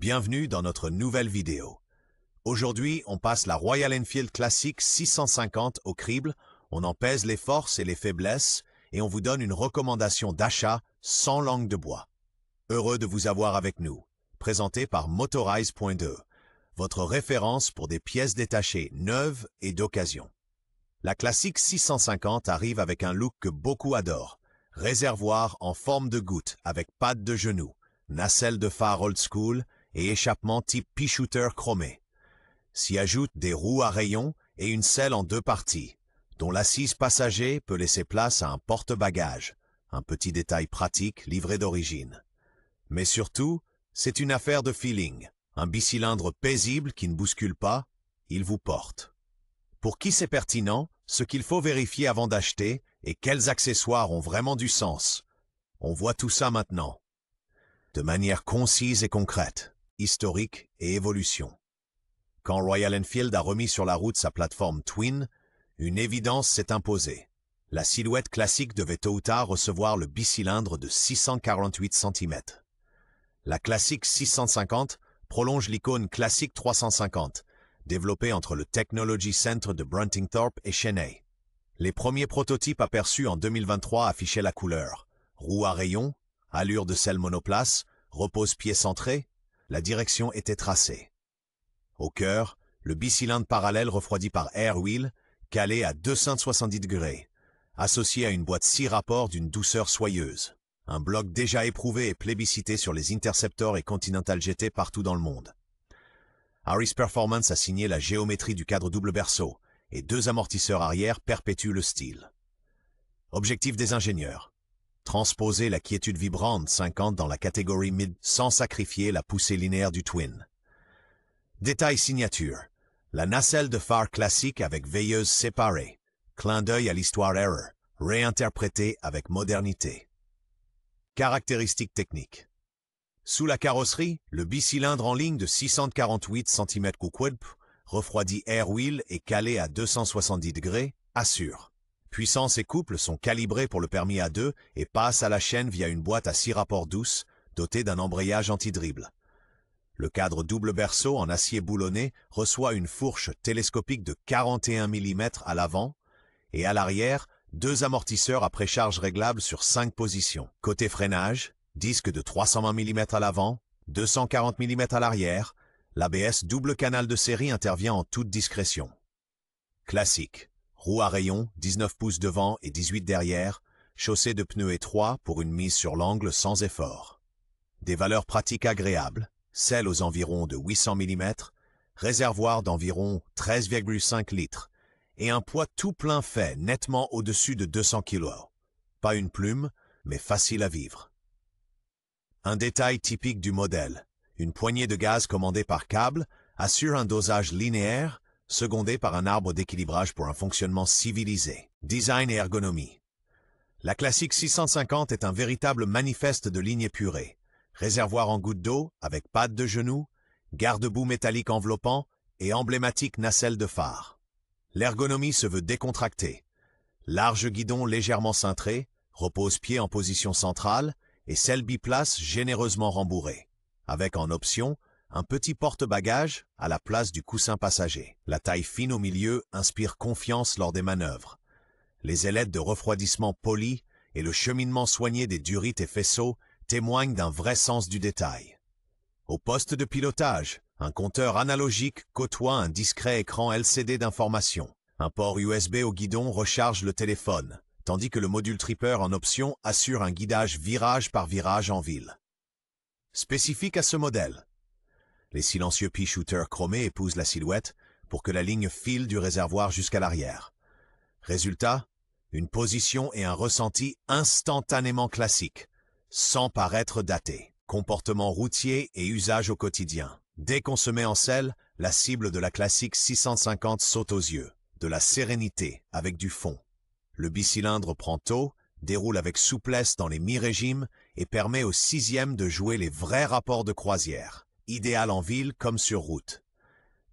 Bienvenue dans notre nouvelle vidéo. Aujourd'hui, on passe la Royal Enfield Classic 650 au crible, on en pèse les forces et les faiblesses et on vous donne une recommandation d'achat sans langue de bois. Heureux de vous avoir avec nous. Présenté par Motorize.de, votre référence pour des pièces détachées neuves et d'occasion. La Classic 650 arrive avec un look que beaucoup adorent. Réservoir en forme de goutte avec pattes de genou, nacelle de phare old school et échappement type P-shooter chromé. S'y ajoutent des roues à rayons et une selle en deux parties, dont l'assise passager peut laisser place à un porte-bagages, un petit détail pratique livré d'origine. Mais surtout, c'est une affaire de feeling, un bicylindre paisible qui ne bouscule pas, il vous porte. Pour qui c'est pertinent, ce qu'il faut vérifier avant d'acheter et quels accessoires ont vraiment du sens. On voit tout ça maintenant. De manière concise et concrète, historique et évolution. Quand Royal Enfield a remis sur la route sa plateforme Twin, une évidence s'est imposée. La silhouette classique devait tôt ou tard recevoir le bicylindre de 648 cm. La Classic 650 prolonge l'icône Classic 350, développée entre le Technology Center de Bruntingthorpe et Chennai. Les premiers prototypes aperçus en 2023 affichaient la couleur. Roue à rayons, allure de selle monoplace, repose-pied centré, la direction était tracée. Au cœur, le bicylindre parallèle refroidi par Air Wheel, calé à 270 degrés, associé à une boîte 6 rapports d'une douceur soyeuse. Un bloc déjà éprouvé et plébiscité sur les Interceptor et Continental GT partout dans le monde. Harris Performance a signé la géométrie du cadre double berceau et 2 amortisseurs arrière perpétuent le style. Objectif des ingénieurs. Transposer la quiétude vibrante 50 dans la catégorie mid sans sacrifier la poussée linéaire du Twin. Détail signature. La nacelle de phare classique avec veilleuse séparée. Clin d'œil à l'histoire Error, réinterprétée avec modernité. Caractéristiques techniques. Sous la carrosserie, le bicylindre en ligne de 648 cm3, refroidi Air Wheel et calé à 270 degrés, assure. Puissance et couple sont calibrés pour le permis A2 et passent à la chaîne via une boîte à 6 rapports douce, dotée d'un embrayage anti-dribble. Le cadre double berceau en acier boulonné reçoit une fourche télescopique de 41 mm à l'avant et à l'arrière, 2 amortisseurs à précharge réglables sur 5 positions. Côté freinage, disque de 320 mm à l'avant, 240 mm à l'arrière, l'ABS double canal de série intervient en toute discrétion. Classique. Roue à rayons, 19 pouces devant et 18 derrière, chaussée de pneus étroits pour une mise sur l'angle sans effort. Des valeurs pratiques agréables, celle aux environs de 800 mm, réservoir d'environ 13,5 litres, et un poids tout plein fait nettement au-dessus de 200 kg. Pas une plume, mais facile à vivre. Un détail typique du modèle. Une poignée de gaz commandée par câble assure un dosage linéaire, secondé par un arbre d'équilibrage pour un fonctionnement civilisé. Design et ergonomie. La Classic 650 est un véritable manifeste de ligne épurée. Réservoir en goutte d'eau avec pattes de genou, garde-boue métallique enveloppant et emblématique nacelle de phare. L'ergonomie se veut décontractée. Large guidon légèrement cintré, repose-pied en position centrale et selle biplace généreusement rembourrée, avec en option un petit porte-bagages à la place du coussin passager. La taille fine au milieu inspire confiance lors des manœuvres. Les ailettes de refroidissement polies et le cheminement soigné des durites et faisceaux témoignent d'un vrai sens du détail. Au poste de pilotage, un compteur analogique côtoie un discret écran LCD d'information. Un port USB au guidon recharge le téléphone, tandis que le module tripper en option assure un guidage virage par virage en ville. Spécifique à ce modèle. Les silencieux P-shooter chromés épousent la silhouette pour que la ligne file du réservoir jusqu'à l'arrière. Résultat, une position et un ressenti instantanément classiques, sans paraître daté. Comportement routier et usage au quotidien. Dès qu'on se met en selle, la cible de la Classic 650 saute aux yeux. De la sérénité avec du fond. Le bicylindre prend tôt, déroule avec souplesse dans les mi-régimes et permet au 6e de jouer les vrais rapports de croisière, idéal en ville comme sur route.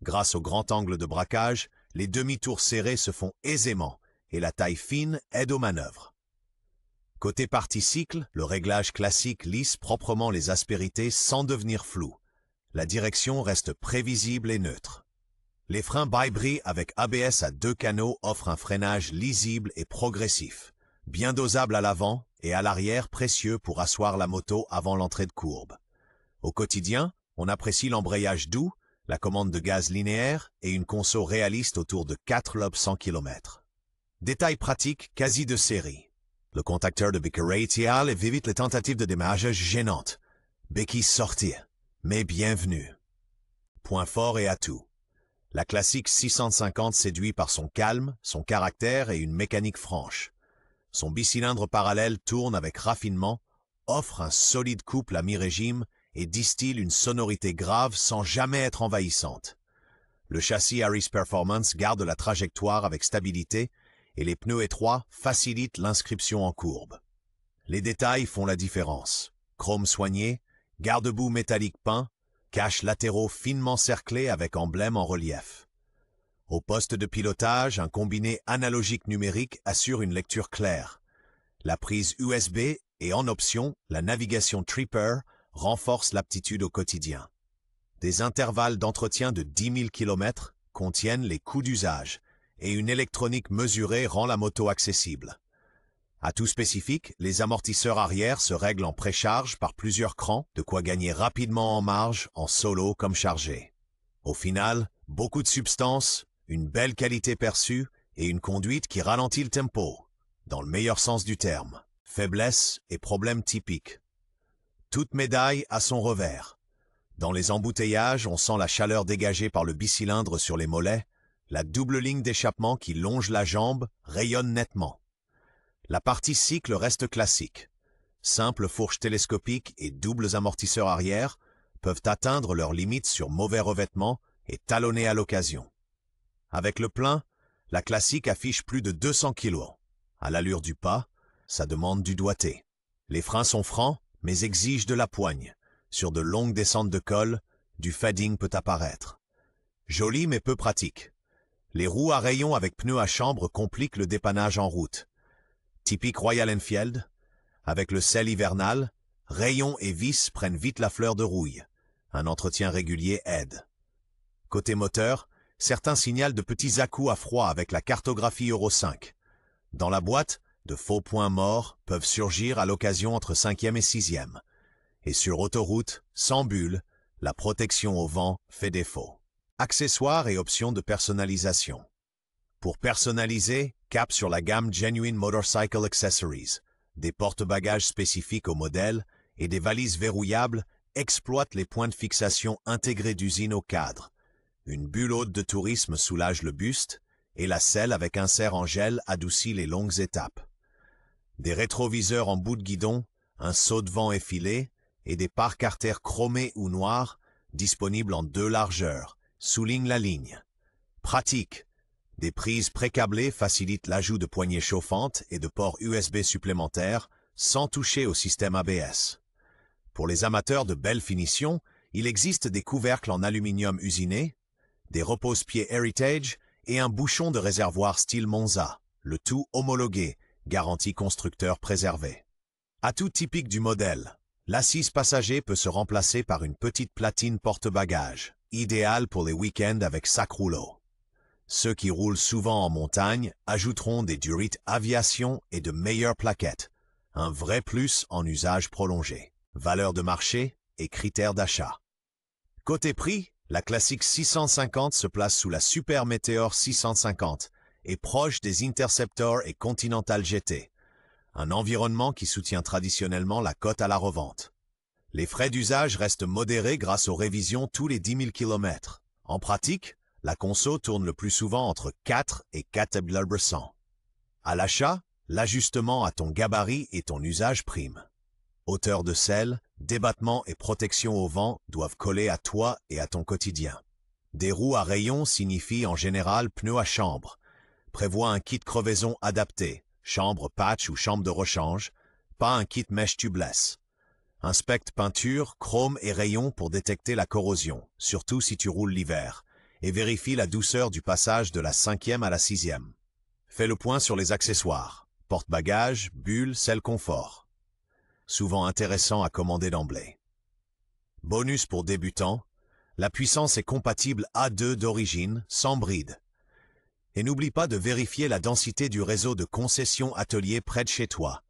Grâce au grand angle de braquage, les demi-tours serrés se font aisément et la taille fine aide aux manœuvres. Côté partie cycle, le réglage classique lisse proprement les aspérités sans devenir flou. la direction reste prévisible et neutre. Les freins Bybri avec ABS à 2 canaux offrent un freinage lisible et progressif, bien dosable à l'avant et à l'arrière précieux pour asseoir la moto avant l'entrée de courbe. Au quotidien, on apprécie l'embrayage doux, la commande de gaz linéaire et une conso réaliste autour de 4 lobes 100 km. Détail pratique quasi de série. Le contacteur de béquille radial évite les tentatives de démarrage gênantes. Béquille sortie, mais bienvenue. Point fort et atout. La classique 650 séduit par son calme, son caractère et une mécanique franche. Son bicylindre parallèle tourne avec raffinement, offre un solide couple à mi-régime et distille une sonorité grave sans jamais être envahissante. Le châssis Harris Performance garde la trajectoire avec stabilité et les pneus étroits facilitent l'inscription en courbe. Les détails font la différence. Chrome soigné, garde-boue métallique peint, caches latéraux finement cerclés avec emblème en relief. Au poste de pilotage, un combiné analogique numérique assure une lecture claire. La prise USB et en option, la navigation Tripper renforce l'aptitude au quotidien. Des intervalles d'entretien de 10 000 km contiennent les coûts d'usage et une électronique mesurée rend la moto accessible. Atout spécifique, les amortisseurs arrière se règlent en précharge par plusieurs crans, de quoi gagner rapidement en marge, en solo comme chargé. Au final, beaucoup de substance, une belle qualité perçue et une conduite qui ralentit le tempo, dans le meilleur sens du terme. Faiblesse et problèmes typiques. Toute médaille a son revers. Dans les embouteillages, on sent la chaleur dégagée par le bicylindre sur les mollets, la double ligne d'échappement qui longe la jambe rayonne nettement. La partie cycle reste classique. Simples fourches télescopiques et doubles amortisseurs arrière peuvent atteindre leurs limites sur mauvais revêtement et talonner à l'occasion. Avec le plein, la classique affiche plus de 200 kg. À l'allure du pas, ça demande du doigté. Les freins sont francs, mais exigent de la poigne. Sur de longues descentes de col, du fading peut apparaître. Joli mais peu pratique. Les roues à rayons avec pneus à chambre compliquent le dépannage en route. Typique Royal Enfield, avec le sel hivernal, rayons et vis prennent vite la fleur de rouille. Un entretien régulier aide. Côté moteur, certains signalent de petits à-coups à froid avec la cartographie Euro 5. Dans la boîte, de faux points morts peuvent surgir à l'occasion entre 5e et 6e. Et sur autoroute, sans bulle, la protection au vent fait défaut. Accessoires et options de personnalisation. Pour personnaliser, cap sur la gamme Genuine Motorcycle Accessories. Des porte-bagages spécifiques au modèle et des valises verrouillables exploitent les points de fixation intégrés d'usine au cadre. Une bulle haute de tourisme soulage le buste et la selle avec insert en gel adoucit les longues étapes. Des rétroviseurs en bout de guidon, un saut de vent effilé et des pare-carters chromés ou noirs disponibles en 2 largeurs soulignent la ligne. Pratique. Des prises pré-câblées facilitent l'ajout de poignées chauffantes et de ports USB supplémentaires sans toucher au système ABS. Pour les amateurs de belle finition, il existe des couvercles en aluminium usiné, des repose-pieds Heritage et un bouchon de réservoir style Monza, le tout homologué, garantie constructeur préservé. Atout typique du modèle, l'assise passager peut se remplacer par une petite platine porte-bagages, idéale pour les week-ends avec sac rouleau. Ceux qui roulent souvent en montagne ajouteront des durites aviation et de meilleures plaquettes, un vrai plus en usage prolongé. Valeur de marché et critères d'achat. Côté prix, la classique 650 se place sous la Super Meteor 650 et proche des Interceptor et Continental GT, un environnement qui soutient traditionnellement la cote à la revente. Les frais d'usage restent modérés grâce aux révisions tous les 10 000 km. En pratique, la conso tourne le plus souvent entre 4 et 4,1. À l'achat, l'ajustement à ton gabarit et ton usage prime. Hauteur de selle, débattement et protection au vent doivent coller à toi et à ton quotidien. Des roues à rayons signifient en général pneus à chambre. Prévois un kit crevaison adapté, chambre patch ou chambre de rechange, pas un kit mèche tubeless. Inspecte peinture, chrome et rayons pour détecter la corrosion, surtout si tu roules l'hiver, et vérifie la douceur du passage de la 5e à la 6e. Fais le point sur les accessoires, porte-bagages, bulles, selle confort. Souvent intéressant à commander d'emblée. Bonus pour débutants, La puissance est compatible A2 d'origine, sans bride. Et n'oublie pas de vérifier la densité du réseau de concessions ateliers près de chez toi.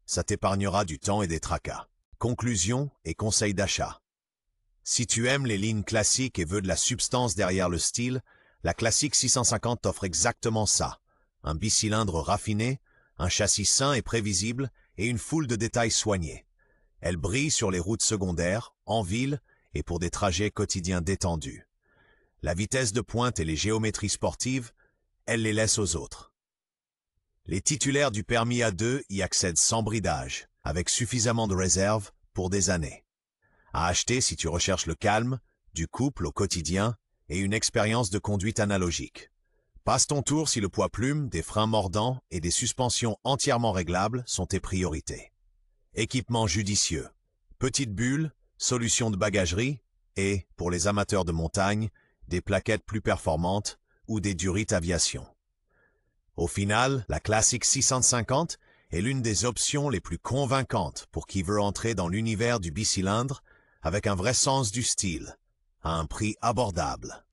Ça t'épargnera du temps et des tracas. Conclusion et conseils d'achat. Si tu aimes les lignes classiques et veux de la substance derrière le style, la Classic 650 t'offre exactement ça. Un bicylindre raffiné, un châssis sain et prévisible et une foule de détails soignés. Elle brille sur les routes secondaires, en ville et pour des trajets quotidiens détendus. La vitesse de pointe et les géométries sportives, elle les laisse aux autres. Les titulaires du permis A2 y accèdent sans bridage, avec suffisamment de réserve pour des années. À acheter si tu recherches le calme, du couple au quotidien et une expérience de conduite analogique. Passe ton tour si le poids plume, des freins mordants et des suspensions entièrement réglables sont tes priorités. Équipement judicieux, petite bulle, solution de bagagerie et, pour les amateurs de montagne, des plaquettes plus performantes ou des Durit Aviation. Au final, la Classic 650 est l'une des options les plus convaincantes pour qui veut entrer dans l'univers du bicylindre avec un vrai sens du style, à un prix abordable.